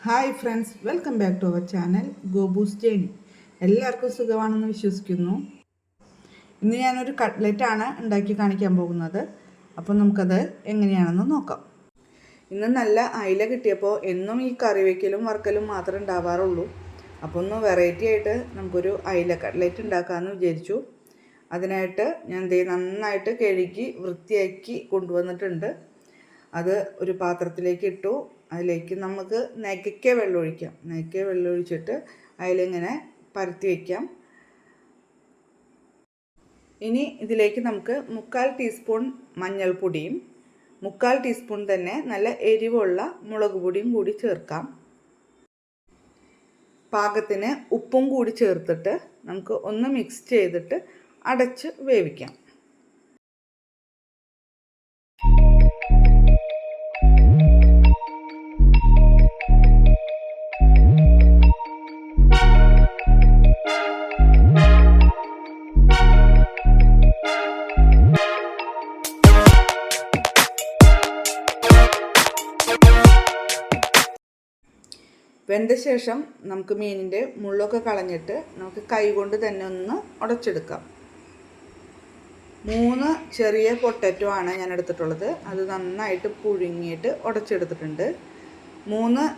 Hi friends, welcome back to our channel Gobu's journey. എല്ലാവർക്കും സുഖമാണെന്ന് വിശ്വസിക്കുന്നു. ഇന്ന് ഞാനൊരു കട്ട്ലറ്റാണ് ഉണ്ടാക്കി കാണിക്കാൻ പോകുന്നത്. അപ്പോൾ നമുക്കത് എങ്ങനെയാണെന്ന് നോക്കാം. ഇന്ന് നല്ല അയില കിട്ടിയപ്പോൾ എന്നും ഈ കറി വയ്ക്കലും വറുക്കലും മാത്രമേ ഉണ്ടാവാറുള്ളൂ. അപ്പോൾ ഒന്ന് വെറൈറ്റി ആയിട്ട് നമുക്കൊരു അയില കട്ട്ലറ്റ് ഉണ്ടാക്കാമെന്ന് വിചാരിച്ചു. അതിനായിട്ട് ഞാൻ നന്നായിട്ട് കഴുകി വൃത്തിയാക്കി കൊണ്ടുവന്നിട്ടുണ്ട്. അത് ഒരു പാത്രത്തിലേക്ക് ഇട്ടു. അതിലേക്ക് നമുക്ക് നെയ്ക്ക വെള്ളം ഒഴിക്കാം. നെയ്ക്ക വെള്ളം ഒഴിച്ചിട്ട് അതിലിങ്ങനെ പരത്തി വയ്ക്കാം. ഇനി ഇതിലേക്ക് നമുക്ക് 1/4 ടീസ്പൂൺ മഞ്ഞൾപ്പൊടിയും 1/4 ടീസ്പൂൺ തന്നെ നല്ല എരിവുള്ള മുളക് പൊടിയും കൂടി ചേർക്കാം. പാകത്തിന് ഉപ്പും കൂടി ചേർത്തിട്ട് നമുക്ക് ഒന്ന് മിക്സ് ചെയ്തിട്ട് അടച്ച് വേവിക്കാം. വെന്ത ശേഷം നമുക്ക് മീനിൻ്റെ മുള്ളൊക്കെ കളഞ്ഞിട്ട് നമുക്ക് കൈ കൊണ്ട് തന്നെ ഒന്ന് ഉടച്ചെടുക്കാം. 3 ചെറിയ പൊട്ടറ്റോ ആണ് ഞാൻ എടുത്തിട്ടുള്ളത്. അത് നന്നായിട്ട് പുഴുങ്ങിയിട്ട് ഉടച്ചെടുത്തിട്ടുണ്ട്. 3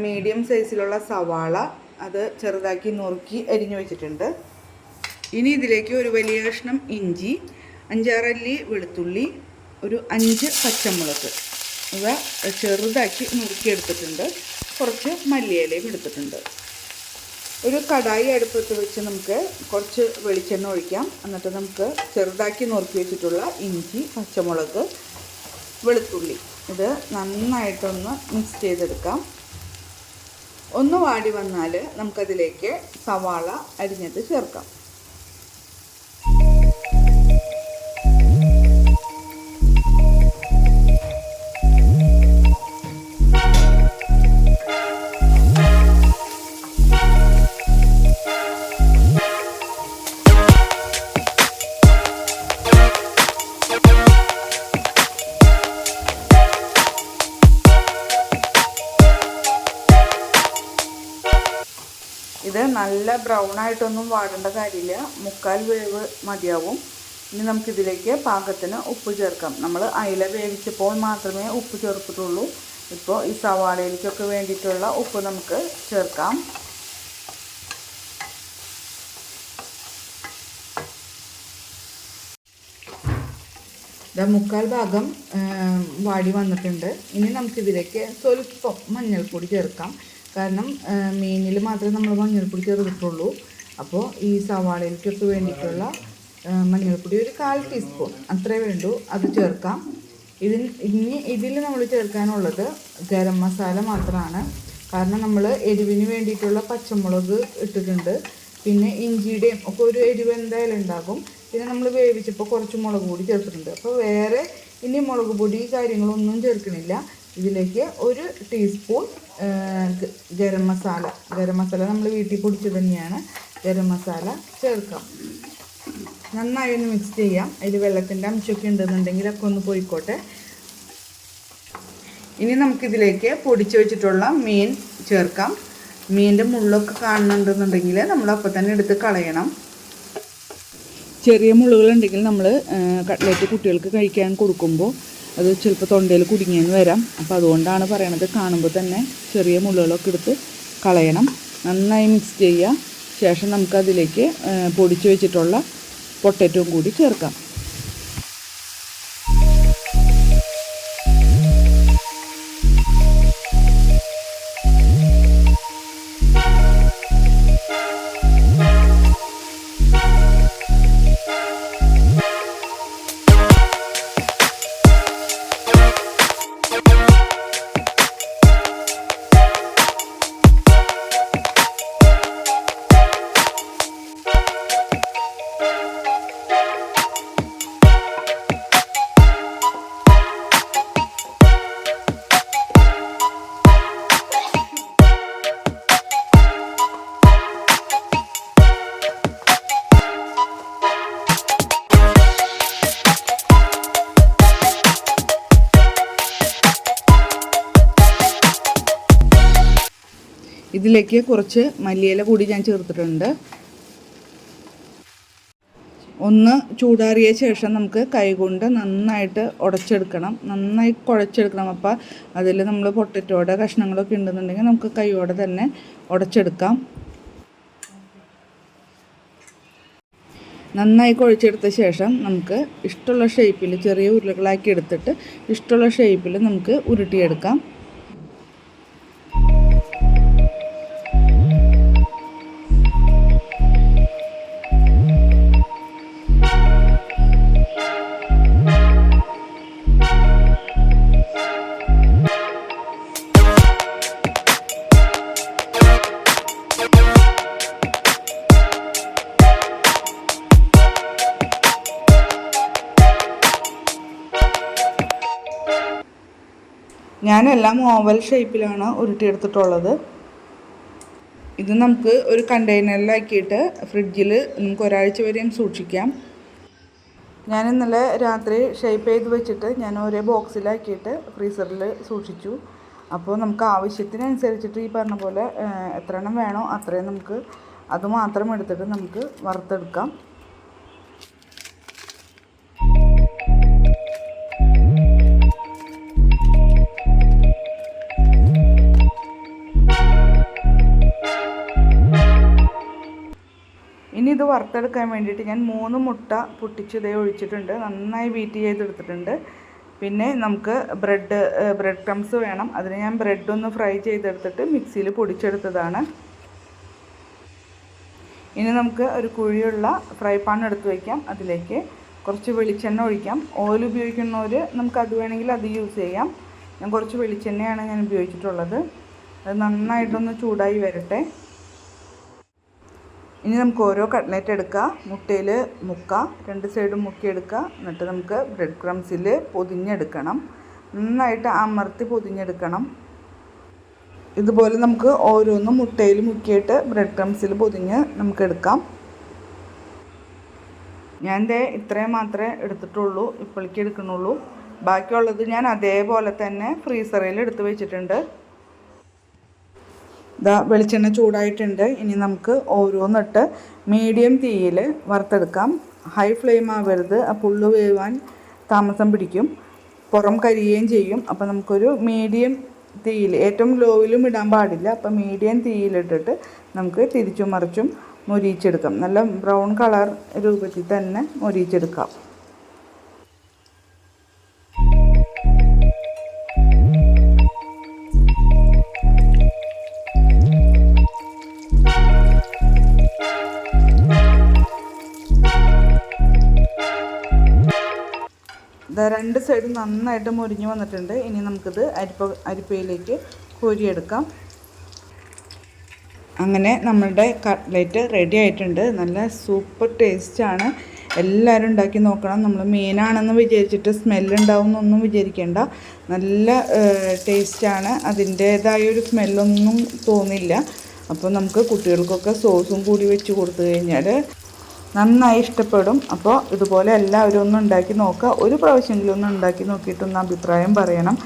മീഡിയം സൈസിലുള്ള സവാള അത് ചെറുതാക്കി നുറുക്കി അരിഞ്ഞു വെച്ചിട്ടുണ്ട്. ഇനി ഇതിലേക്ക് ഒരു വലിയ കഷ്ണം ഇഞ്ചി, 5-6 അല്ലി വെളുത്തുള്ളി, ഒരു 5 പച്ചമുളക് ഇവ ചെറുതാക്കി നുറുക്കിയെടുത്തിട്ടുണ്ട്. കുറച്ച് മല്ലിയിലയും എടുത്തിട്ടുണ്ട്. ഒരു കടായി അടുപ്പത്ത് വെച്ച് നമുക്ക് കുറച്ച് വെളിച്ചെണ്ണ ഒഴിക്കാം. എന്നിട്ട് നമുക്ക് ചെറുതാക്കി നുറുക്കി വെച്ചിട്ടുള്ള ഇഞ്ചി, പച്ചമുളക്, വെളുത്തുള്ളി ഇത് നന്നായിട്ടൊന്ന് മിക്സ് ചെയ്തെടുക്കാം. ഒന്ന് വാടി വന്നാൽ നമുക്കതിലേക്ക് സവാള അരിഞ്ഞത് ചേർക്കാം. ഇത് നല്ല ബ്രൗൺ ആയിട്ടൊന്നും വാടേണ്ട കാര്യമില്ല, 1/4 വേവ് മതിയാവും. ഇനി നമുക്കിതിലേക്ക് പാകത്തിന് ഉപ്പ് ചേർക്കാം. നമ്മൾ അയില വേവിച്ചപ്പോൾ മാത്രമേ ഉപ്പ് ചേർത്തിട്ടുള്ളൂ. ഇപ്പോൾ ഈ സവാളയിലേക്കൊക്കെ വേണ്ടിയിട്ടുള്ള ഉപ്പ് നമുക്ക് ചേർക്കാം. ഇത് 1/4 ഭാഗം വാടി വന്നിട്ടുണ്ട്. ഇനി നമുക്കിതിലേക്ക് സ്വല്പം മഞ്ഞൾപ്പൊടി ചേർക്കാം. കാരണം മീനിൽ മാത്രമേ നമ്മൾ മഞ്ഞൾപ്പൊടി ചേർത്തിട്ടുള്ളൂ. അപ്പോൾ ഈ സവാളയിലേക്കൊക്കെ വേണ്ടിയിട്ടുള്ള മഞ്ഞൾപ്പൊടി ഒരു 1/4 ടീസ്പൂൺ അത്രേ വേണ്ടൂ, അത് ചേർക്കാം. ഇതിൽ നമ്മൾ ചേർക്കാനുള്ളത് ഗരം മസാല മാത്രമാണ്. കാരണം നമ്മൾ എരിവിന് വേണ്ടിയിട്ടുള്ള പച്ചമുളക് ഇട്ടിട്ടുണ്ട്. പിന്നെ ഇഞ്ചിയുടെയും ഒക്കെ ഒരു എരിവ് എന്തായാലും ഉണ്ടാകും. പിന്നെ നമ്മൾ വേവിച്ചപ്പോൾ കുറച്ച് മുളക് പൊടി ചേർത്തിട്ടുണ്ട്. അപ്പോൾ വേറെ ഇനി മുളക് പൊടി കാര്യങ്ങളൊന്നും ചേർക്കണില്ല. ഇതിലേക്ക് 1 ടീസ്പൂൺ ഗരം മസാല നമ്മൾ വീട്ടിൽ പൊടിച്ച് തന്നെയാണ് ഗരം മസാല ചേർക്കാം. നന്നായി ഒന്ന് മിക്സ് ചെയ്യാം. അതിൽ വെള്ളത്തിൻ്റെ അംശമൊക്കെ ഉണ്ടെന്നുണ്ടെങ്കിൽ ഒക്കെ ഒന്ന് പോയിക്കോട്ടെ. ഇനി നമുക്കിതിലേക്ക് പൊടിച്ച് വെച്ചിട്ടുള്ള മീൻ ചേർക്കാം. മീനിൻ്റെ മുള്ളൊക്കെ കാണുന്നുണ്ടെന്നുണ്ടെങ്കിൽ നമ്മൾ അപ്പോൾ തന്നെ എടുത്ത് കളയണം. ചെറിയ മുള്ളുകളുണ്ടെങ്കിൽ നമ്മൾ കട്ട്ലറ്റ് കുട്ടികൾക്ക് കഴിക്കാൻ കൊടുക്കുമ്പോൾ അത് ചിലപ്പോൾ തൊണ്ടയിൽ കുടുങ്ങിയെന്ന് വരാം. അപ്പോൾ അതുകൊണ്ടാണ് പറയണത്, കാണുമ്പോൾ തന്നെ ചെറിയ മുള്ളുകളൊക്കെ എടുത്ത് കളയണം. നന്നായി മിക്സ് ചെയ്യുക. ശേഷം നമുക്കതിലേക്ക് പൊടിച്ച് വെച്ചിട്ടുള്ള പൊട്ടറ്റോയും കൂടി ചേർക്കാം. ഇതിലേക്ക് കുറച്ച് മല്ലിയില കൂടി ഞാൻ ചേർത്തിട്ടുണ്ട്. ഒന്ന് ചൂടാറിയ ശേഷം നമുക്ക് കൈകൊണ്ട് നന്നായിട്ട് ഉടച്ചെടുക്കണം, നന്നായി കുഴച്ചെടുക്കണം. അപ്പോൾ അതിൽ നമ്മൾ പൊട്ടറ്റോയുടെ കഷ്ണങ്ങളൊക്കെ ഉണ്ടെന്നുണ്ടെങ്കിൽ നമുക്ക് കൈയോടെ തന്നെ ഉടച്ചെടുക്കാം. നന്നായി കുഴച്ചെടുത്ത ശേഷം നമുക്ക് ഇഷ്ടമുള്ള ഷേപ്പിൽ ചെറിയ ഉരുളകളാക്കി എടുത്തിട്ട് ഇഷ്ടമുള്ള ഷേപ്പിൽ നമുക്ക് ഉരുട്ടിയെടുക്കാം. ഞാനെല്ലാം ഓവൽ ഷേപ്പിലാണ് ഉരുട്ടിയെടുത്തിട്ടുള്ളത്. ഇത് നമുക്ക് ഒരു കണ്ടെയ്നറിലാക്കിയിട്ട് ഫ്രിഡ്ജിൽ നമുക്ക് ഒരാഴ്ച വരെയും സൂക്ഷിക്കാം. ഞാൻ ഇന്നലെ രാത്രി ഷേപ്പ് ചെയ്ത് വെച്ചിട്ട് ഞാൻ ഒരേ ബോക്സിലാക്കിയിട്ട് ഫ്രീസറിൽ സൂക്ഷിച്ചു. അപ്പോൾ നമുക്ക് ആവശ്യത്തിനനുസരിച്ചിട്ട് ഈ പറഞ്ഞ പോലെ എത്ര എണ്ണം വേണോ അത്രയും നമുക്ക് അതുമാത്രം എടുത്തിട്ട് നമുക്ക് വറുത്തെടുക്കാം. ഇനി ഇത് വറുത്തെടുക്കാൻ വേണ്ടിയിട്ട് ഞാൻ 3 മുട്ട പൊട്ടിച്ചതേ ഒഴിച്ചിട്ടുണ്ട്, നന്നായി ബീറ്റ് ചെയ്തെടുത്തിട്ടുണ്ട്. പിന്നെ നമുക്ക് ബ്രെഡ് ക്രംസ് വേണം. അതിന് ഞാൻ ബ്രെഡ് ഒന്ന് ഫ്രൈ ചെയ്തെടുത്തിട്ട് മിക്സിയിൽ പൊടിച്ചെടുത്തതാണ്. ഇനി നമുക്ക് ഒരു കുഴിയുള്ള ഫ്രൈ പാൻ എടുത്ത് വയ്ക്കാം. അതിലേക്ക് കുറച്ച് വെളിച്ചെണ്ണ ഒഴിക്കാം. ഓയിൽ ഉപയോഗിക്കുന്നവർ നമുക്ക് അത് വേണമെങ്കിൽ അത് യൂസ് ചെയ്യാം. ഞാൻ കുറച്ച് വെളിച്ചെണ്ണയാണ് ഞാൻ ഉപയോഗിച്ചിട്ടുള്ളത്. അത് നന്നായിട്ടൊന്ന് ചൂടായി വരട്ടെ. ഇനി നമുക്ക് ഓരോ കട്ട്ലറ്റ് എടുക്കുക, മുട്ടയിൽ മുക്കുക, 2 സൈഡും മുക്കിയെടുക്കുക. എന്നിട്ട് നമുക്ക് ബ്രെഡ് ക്രംസിൽ പൊതിഞ്ഞെടുക്കണം, നന്നായിട്ട് അമർത്തി പൊതിഞ്ഞെടുക്കണം. ഇതുപോലെ നമുക്ക് ഓരോന്നും മുട്ടയിൽ മുക്കിയിട്ട് ബ്രെഡ് ക്രംസിൽ പൊതിഞ്ഞ് നമുക്ക് എടുക്കാം. ഞാൻ ഇത്രയും മാത്രമേ എടുത്തിട്ടുള്ളൂ, ഇപ്പോഴേക്ക് എടുക്കണുള്ളൂ. ബാക്കിയുള്ളത് ഞാൻ അതേപോലെ തന്നെ ഫ്രീസറിൽ എടുത്ത് വെച്ചിട്ടുണ്ട്. വെളിച്ചെണ്ണ ചൂടായിട്ടുണ്ട്. ഇനി നമുക്ക് ഓരോന്നിട്ട് മീഡിയം തീയിൽ വറുത്തെടുക്കാം. ഹൈ ഫ്ലെയിം ആവരുത്, ആ പുള്ളു വേവാൻ താമസം പിടിക്കും, പുറം കരിയുകയും ചെയ്യും. അപ്പോൾ നമുക്കൊരു മീഡിയം തീയിൽ, ഏറ്റവും ലോയിലും ഇടാൻ പാടില്ല. അപ്പോൾ മീഡിയം തീയിലിട്ടിട്ട് നമുക്ക് തിരിച്ചും മറിച്ചും മൊരിയിച്ചെടുക്കാം. നല്ല ബ്രൗൺ കളർ രൂപത്തിൽ തന്നെ മൊരിയിച്ചെടുക്കാം. രണ്ട് സൈഡും നന്നായിട്ട് മുരിഞ്ഞ് വന്നിട്ടുണ്ട്. ഇനി നമുക്കിത് അരിപ്പയിലേക്ക് കോരിയെടുക്കാം. അങ്ങനെ നമ്മളുടെ കട്ട്ലറ്റ് റെഡി ആയിട്ടുണ്ട്. നല്ല സൂപ്പർ ടേസ്റ്റാണ്. എല്ലാവരും ഉണ്ടാക്കി നോക്കണം. നമ്മൾ മീനാണെന്ന് വിചാരിച്ചിട്ട് സ്മെല്ലുണ്ടാവും എന്നൊന്നും വിചാരിക്കേണ്ട. നല്ല ടേസ്റ്റാണ്, അതിൻ്റേതായൊരു സ്മെല്ലൊന്നും തോന്നില്ല. അപ്പോൾ നമുക്ക് കുട്ടികൾക്കൊക്കെ സോസും കൂടി വെച്ച് കൊടുത്തു കഴിഞ്ഞാൽ നന്നായി ഇഷ്ടപ്പെടും. അപ്പോൾ ഇതുപോലെ എല്ലാവരും ഒന്ന് ഉണ്ടാക്കി നോക്കുക. ഒരു പ്രാവശ്യമെങ്കിലും ഒന്ന് ഉണ്ടാക്കി നോക്കിയിട്ടൊന്ന് അഭിപ്രായം പറയണം.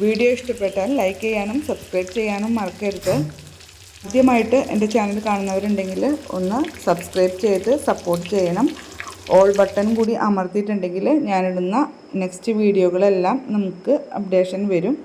വീഡിയോ ഇഷ്ടപ്പെട്ടാൽ ലൈക്ക് ചെയ്യാനും സബ്സ്ക്രൈബ് ചെയ്യാനും മറക്കരുത്. ആദ്യമായിട്ട് എൻ്റെ ചാനൽ കാണുന്നവരുണ്ടെങ്കിൽ ഒന്ന് സബ്സ്ക്രൈബ് ചെയ്ത് സപ്പോർട്ട് ചെയ്യണം. ഓൾ ബട്ടൺ കൂടി അമർത്തിയിട്ടുണ്ടെങ്കിൽ ഞാനിടുന്ന നെക്സ്റ്റ് വീഡിയോകളെല്ലാം നമുക്ക് അപ്ഡേഷൻ വരും.